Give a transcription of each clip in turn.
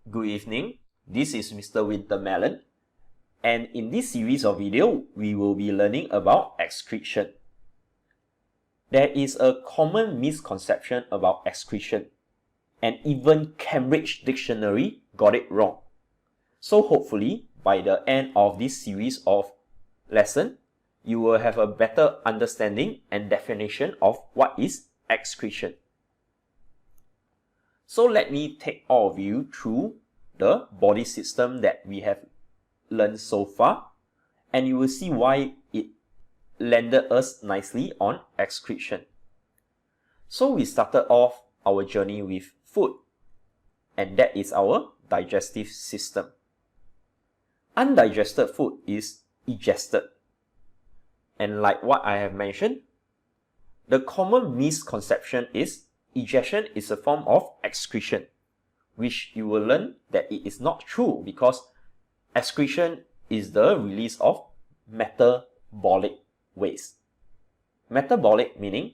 Good evening, this is Mr. Wintermelon, and in this series of video, we will be learning about excretion. There is a common misconception about excretion, and even Cambridge Dictionary got it wrong. So hopefully, by the end of this series of lesson, you will have a better understanding and definition of what is excretion. So let me take all of you through the body system that we have learned so far, and you will see why it landed us nicely on excretion. So we started off our journey with food, and that is our digestive system. Undigested food is egested, and like what I have mentioned, the common misconception is egestion is a form of excretion, which you will learn that it is not true because excretion is the release of metabolic waste. Metabolic meaning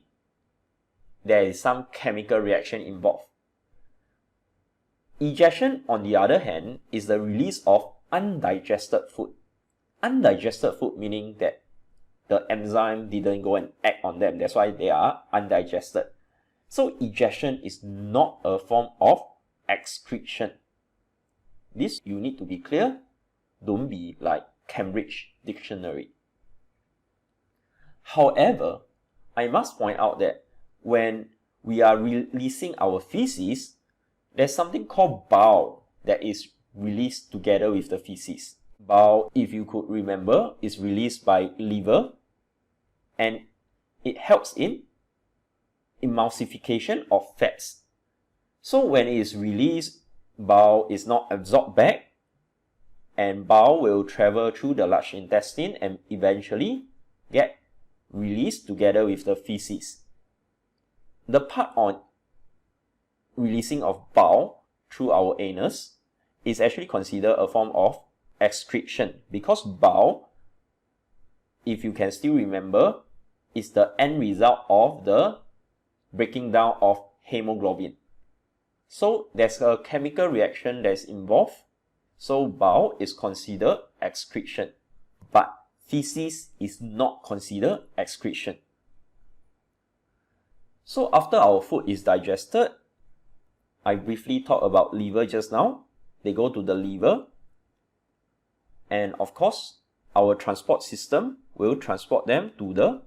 there is some chemical reaction involved. Egestion, on the other hand, is the release of undigested food. Undigested food meaning that the enzyme didn't go and act on them, that's why they are undigested. So egestion is not a form of excretion. This you need to be clear. Don't be like Cambridge Dictionary. However, I must point out that when we are releasing our feces, there's something called bile that is released together with the feces. Bile, if you could remember, is released by liver, and it helps in emulsification of fats. So when it is released, bile is not absorbed back, and bile will travel through the large intestine and eventually get released together with the feces. The part on releasing of bile through our anus is actually considered a form of excretion, because bile, if you can still remember, is the end result of the breaking down of hemoglobin. So there's a chemical reaction that's involved. So bile is considered excretion, but feces is not considered excretion. So after our food is digested, I briefly talked about liver just now. They go to the liver, and of course, our transport system will transport them to the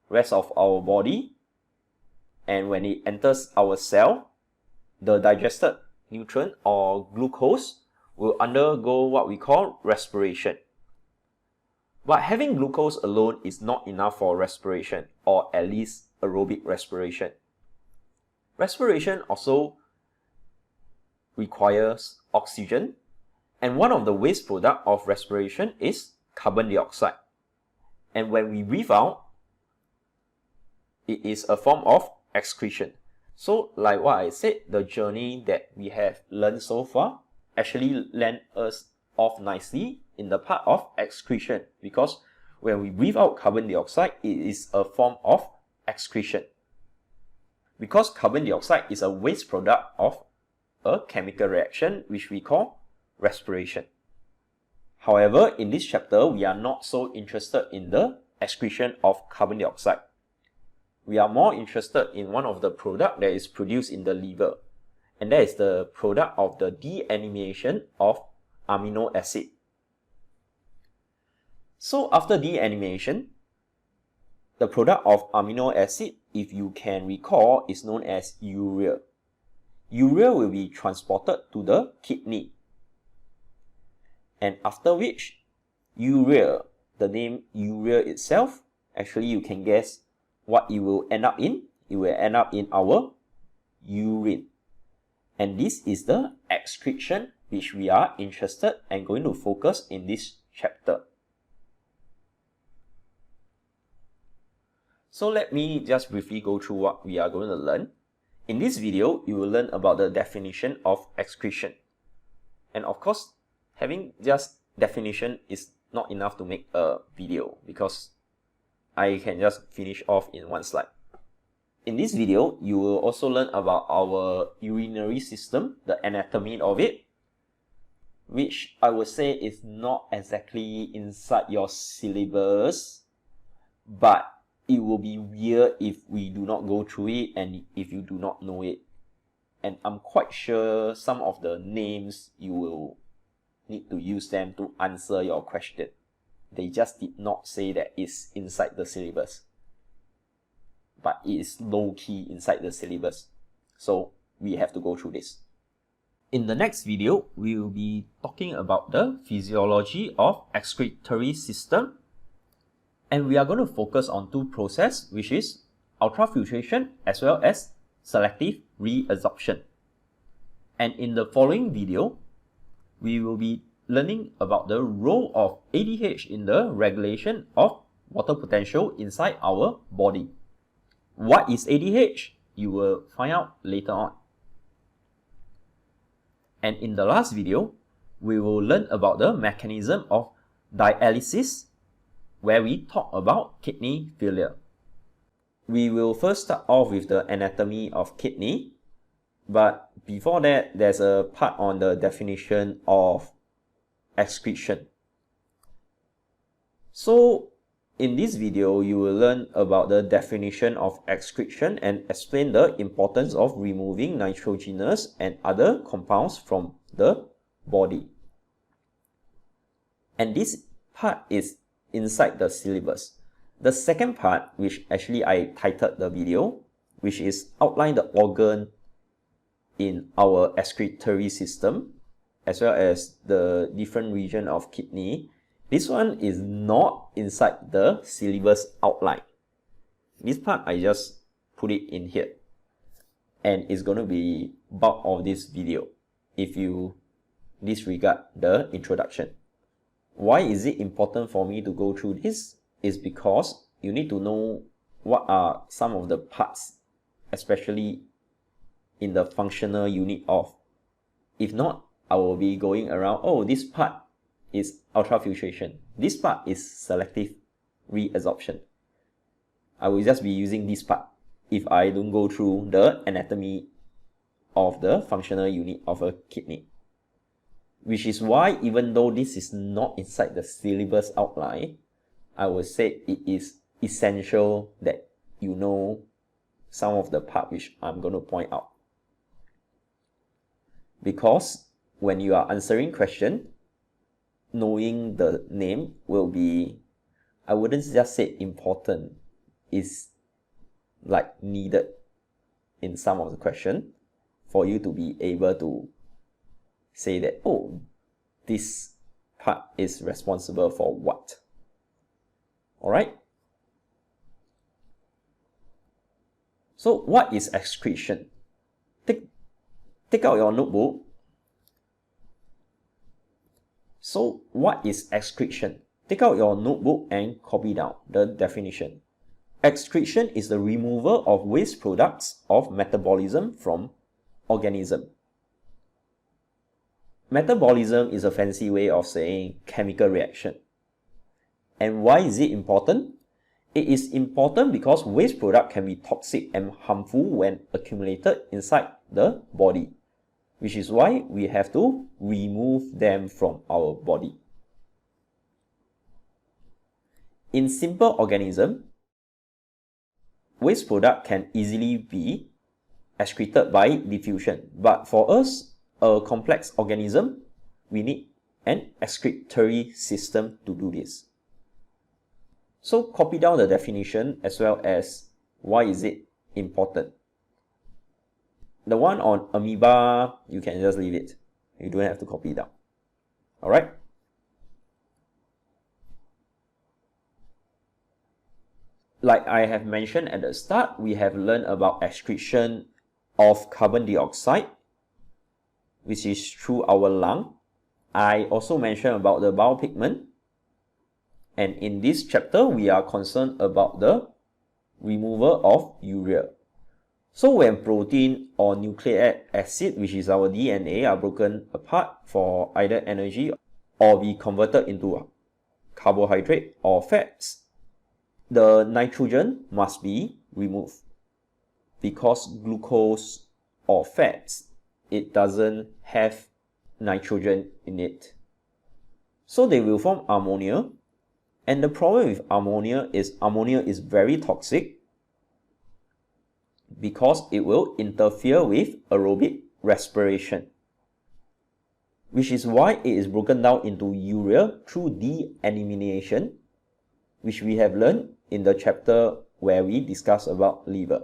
rest of our body. And when it enters our cell, the digested nutrient or glucose will undergo what we call respiration. But having glucose alone is not enough for respiration, or at least aerobic respiration. Respiration also requires oxygen, and one of the waste products of respiration is carbon dioxide. And when we breathe out, it is a form of excretion. So like what I said, the journey that we have learned so far actually land us off nicely in the part of excretion, because when we breathe out carbon dioxide, it is a form of excretion. Because carbon dioxide is a waste product of a chemical reaction which we call respiration. However, in this chapter, we are not so interested in the excretion of carbon dioxide. We are more interested in one of the products that is produced in the liver, and that is the product of the deamination of amino acid. So after deamination, the product of amino acid, if you can recall, is known as urea. Urea will be transported to the kidney, and after which, urea, the name urea itself, actually you can guess what it will end up in. It will end up in our urine. And this is the excretion which we are interested and going to focus in this chapter. So let me just briefly go through what we are going to learn. In this video, you will learn about the definition of excretion. And of course, having just definition is not enough to make a video, because I can just finish off in one slide. In this video, you will also learn about our urinary system, the anatomy of it, which I would say is not exactly inside your syllabus, but it will be weird if we do not go through it and if you do not know it. And I'm quite sure some of the names you will need to use them to answer your question. They just did not say that it's inside the syllabus, but it is low-key inside the syllabus. So we have to go through this. In the next video, we will be talking about the physiology of excretory system, and we are going to focus on two processes, which is ultrafiltration as well as selective reabsorption. And in the following video, we will be learning about the role of ADH in the regulation of water potential inside our body. What is ADH? You will find out later on. And in the last video, we will learn about the mechanism of dialysis, where we talk about kidney failure. We will first start off with the anatomy of kidney, but before that, there's a part on the definition of excretion. So in this video, you will learn about the definition of excretion and explain the importance of removing nitrogenous and other compounds from the body. And this part is inside the syllabus. The second part, which actually I titled the video, which is outline the organ in our excretory system, as well as the different region of kidney. This one is not inside the syllabus outline. This part I just put it in here, and it's going to be bulk of this video if you disregard the introduction. Why is it important for me to go through this? Is because you need to know what are some of the parts, especially in the functional unit of. If not, I will be going around, oh, this part is ultrafiltration, this part is selective reabsorption. I will just be using this part if I don't go through the anatomy of the functional unit of a kidney. Which is why, even though this is not inside the syllabus outline, I would say it is essential that you know some of the part which I'm going to point out. Because when you are answering question, knowing the name will be, I wouldn't just say important, is like needed in some of the question for you to be able to say that, oh, this part is responsible for what. Alright? So what is excretion? Take out your notebook. So what is excretion? Take out your notebook and copy down the definition. Excretion is the removal of waste products of metabolism from organism. Metabolism is a fancy way of saying chemical reaction. And why is it important? It is important because waste product can be toxic and harmful when accumulated inside the body, which is why we have to remove them from our body. In simple organism, waste product can easily be excreted by diffusion, but for us, a complex organism, we need an excretory system to do this. So copy down the definition as well as why is it important. The one on amoeba, you can just leave it. You don't have to copy it down. Alright? Like I have mentioned at the start, we have learned about excretion of carbon dioxide, which is through our lung. I also mentioned about the bile pigment. And in this chapter, we are concerned about the removal of urea. So when protein or nucleic acid, which is our DNA, are broken apart for either energy or be converted into carbohydrate or fats, the nitrogen must be removed. Because glucose or fats, it doesn't have nitrogen in it. So they will form ammonia, and the problem with ammonia is very toxic because it will interfere with aerobic respiration, which is why it is broken down into urea through deamination, which we have learned in the chapter where we discuss about liver,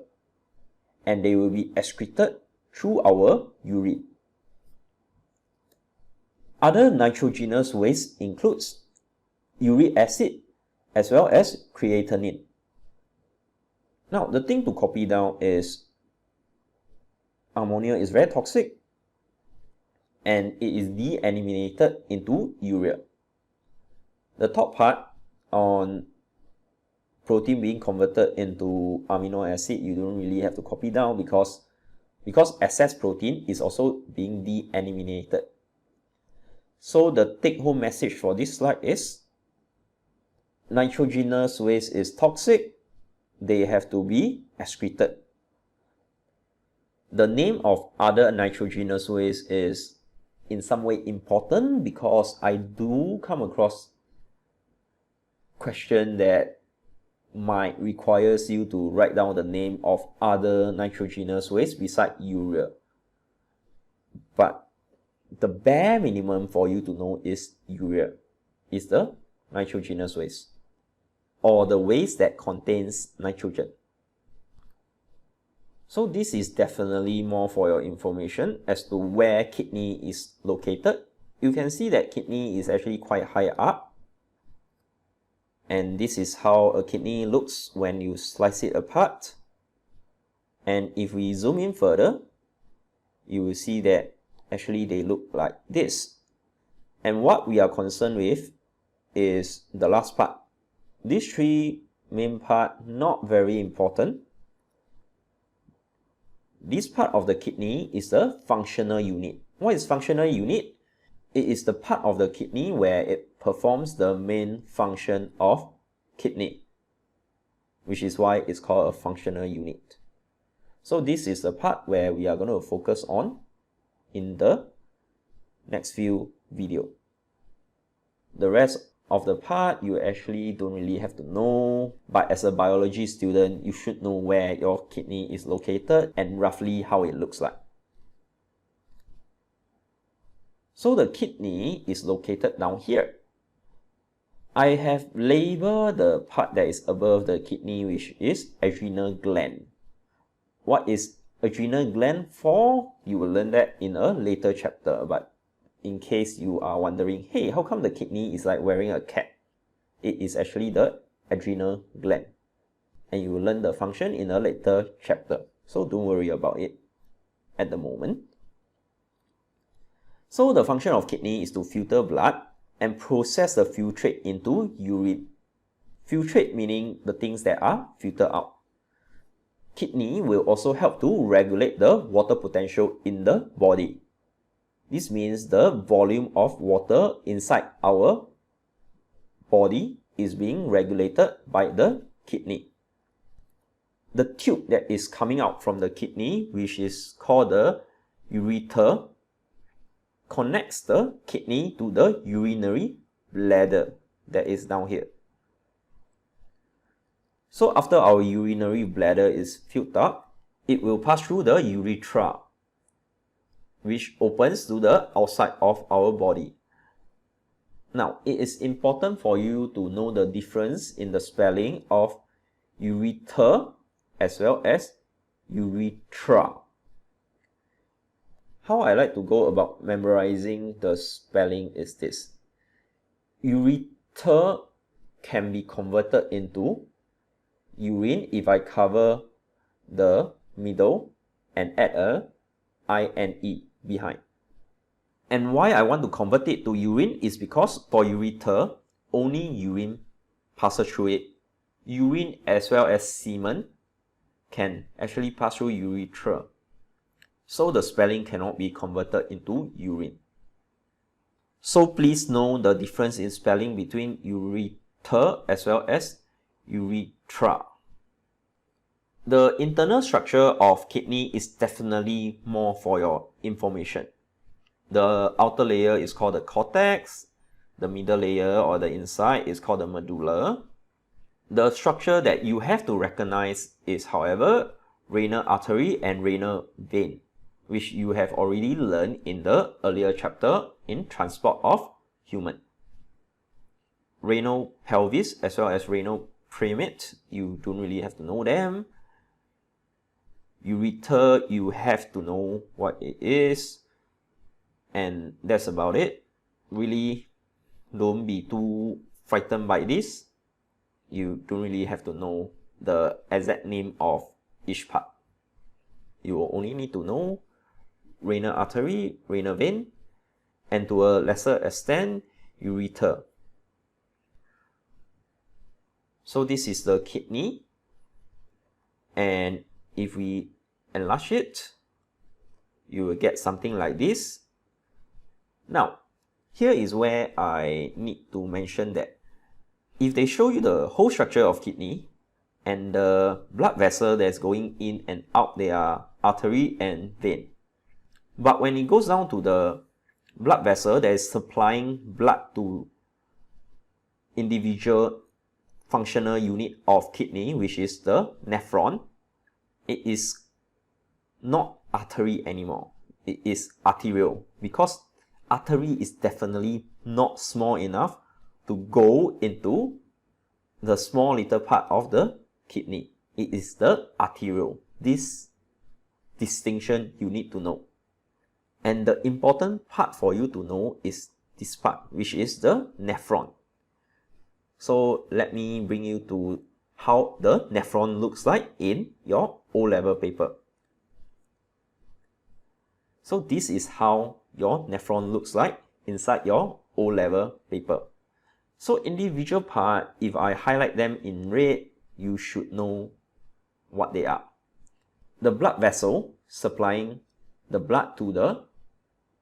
and they will be excreted through our urine. Other nitrogenous waste includes uric acid as well as creatinine. Now, the thing to copy down is ammonia is very toxic and it is deaminated into urea. The top part on protein being converted into amino acid, you don't really have to copy down because excess protein is also being deaminated. So the take-home message for this slide is nitrogenous waste is toxic. They have to be excreted. The name of other nitrogenous waste is in some way important because I do come across question that might requires you to write down the name of other nitrogenous waste beside urea. But the bare minimum for you to know is urea is the nitrogenous waste, or the waste that contains nitrogen. So this is definitely more for your information as to where kidney is located. You can see that kidney is actually quite high up, and this is how a kidney looks when you slice it apart. And if we zoom in further, you will see that actually they look like this. And what we are concerned with is the last part. These three main part, not very important. This part of the kidney is the functional unit. What is functional unit? It is the part of the kidney where it performs the main function of kidney, which is why it's called a functional unit. So this is the part where we are going to focus on in the next few videos. The rest of the part you actually don't really have to know, but as a biology student, you should know where your kidney is located and roughly how it looks like. So the kidney is located down here. I have labeled the part that is above the kidney, which is adrenal gland. What is adrenal gland for? You will learn that in a later chapter, but in case you are wondering, hey, how come the kidney is like wearing a cap? It is actually the adrenal gland, and you will learn the function in a later chapter, so don't worry about it at the moment. So the function of kidney is to filter blood and process the filtrate into urine. Filtrate meaning the things that are filtered out. Kidney will also help to regulate the water potential in the body. This means the volume of water inside our body is being regulated by the kidney. The tube that is coming out from the kidney, which is called the ureter, connects the kidney to the urinary bladder that is down here. So after our urinary bladder is filled up, it will pass through the urethra, which opens to the outside of our body. Now, it is important for you to know the difference in the spelling of ureter as well as urethra. How I like to go about memorizing the spelling is this. Ureter can be converted into urine if I cover the middle and add a I-N-E behind. And why I want to convert it to urine is because for ureter, only urine passes through it. Urine as well as semen can actually pass through urethra. So the spelling cannot be converted into urine. So please know the difference in spelling between ureter as well as urethra. The internal structure of kidney is definitely more for your information. The outer layer is called the cortex. The middle layer or the inside is called the medulla. The structure that you have to recognize is, however, renal artery and renal vein, which you have already learned in the earlier chapter in transport of human. Renal pelvis as well as renal pyramid, you don't really have to know them. Ureter, you have to know what it is, and that's about it. Really, don't be too frightened by this. You don't really have to know the exact name of each part. You will only need to know renal artery, renal vein, and to a lesser extent, ureter. So this is the kidney, and if we enlarge it, you will get something like this. Now, here is where I need to mention that if they show you the whole structure of kidney and the blood vessel that's going in and out, they are artery and vein. But when it goes down to the blood vessel that is supplying blood to individual functional unit of kidney, which is the nephron, it is not artery anymore. It is arterial, because artery is definitely not small enough to go into the small little part of the kidney. It is the arterial. This distinction you need to know. And the important part for you to know is this part, which is the nephron. So let me bring you to how the nephron looks like in your O-level paper. So this is how your nephron looks like inside your O-level paper. So individual part, if I highlight them in red, you should know what they are. The blood vessel supplying the blood to the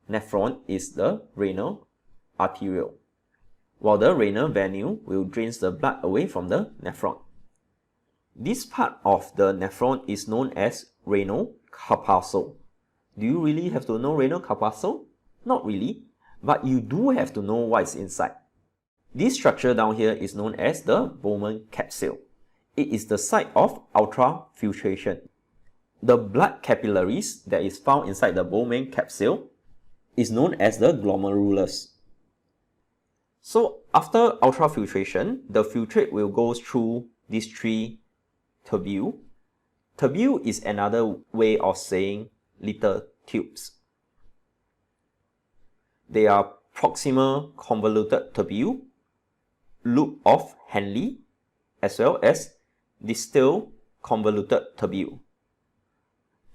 nephron is the renal arteriole, while the renal venule will drain the blood away from the nephron. This part of the nephron is known as renal corpuscle. Do you really have to know renal corpuscle? Not really, but you do have to know what is inside. This structure down here is known as the Bowman capsule. It is the site of ultrafiltration. The blood capillaries that is found inside the Bowman capsule is known as the glomerulus. So after ultrafiltration, the filtrate will go through these three tubules. Tubule is another way of saying little tubes. They are proximal convoluted tubule, loop of Henle, as well as distal convoluted tubule.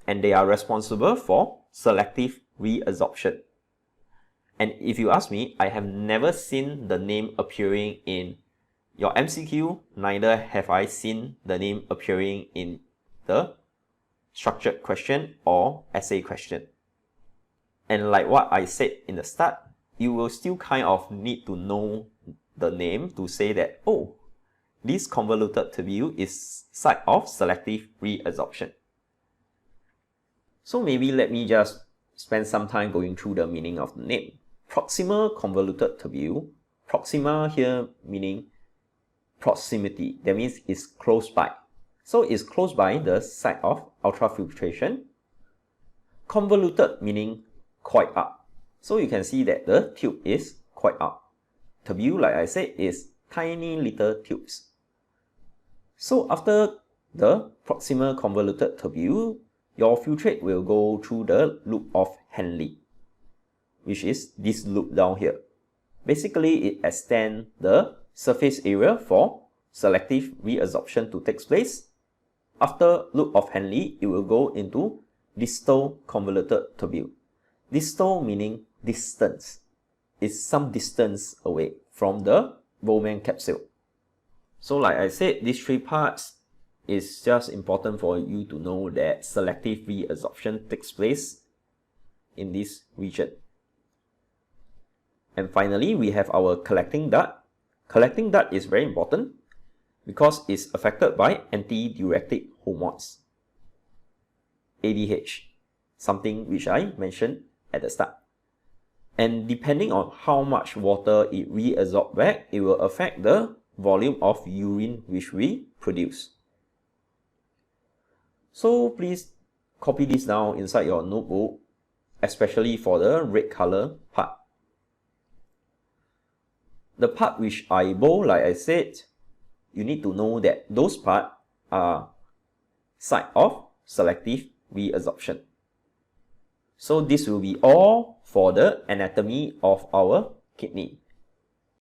And they are responsible for selective reabsorption. And if you ask me, I have never seen the name appearing in your MCQ, neither have I seen the name appearing in the structured question or essay question. And like what I said in the start, you will still kind of need to know the name to say that, oh, this convoluted tubule is site of selective reabsorption. So maybe let me just spend some time going through the meaning of the name. Proximal convoluted tubule. Proxima here meaning proximity. That means it's close by. So it's close by the site of ultrafiltration. Convoluted meaning quite up. So you can see that the tube is quite up. Tubule, like I said, is tiny little tubes. So after the proximal convoluted tubule, your filtrate will go through the loop of Henle, which is this loop down here. Basically, it extends the surface area for selective reabsorption to take place. After loop of Henle, it will go into distal convoluted tubule. Distal meaning distance. It's some distance away from the Bowman capsule. So like I said, these three parts is just important for you to know that selective reabsorption takes place in this region. And finally, we have our collecting duct. Collecting duct is very important because it's affected by antidiuretic hormones, ADH, something which I mentioned at the start. And depending on how much water it reabsorbs back, it will affect the volume of urine which we produce. So please copy this down inside your notebook, especially for the red color part. The part which I bold, like I said, you need to know that those parts are site of selective reabsorption. So this will be all for the anatomy of our kidney.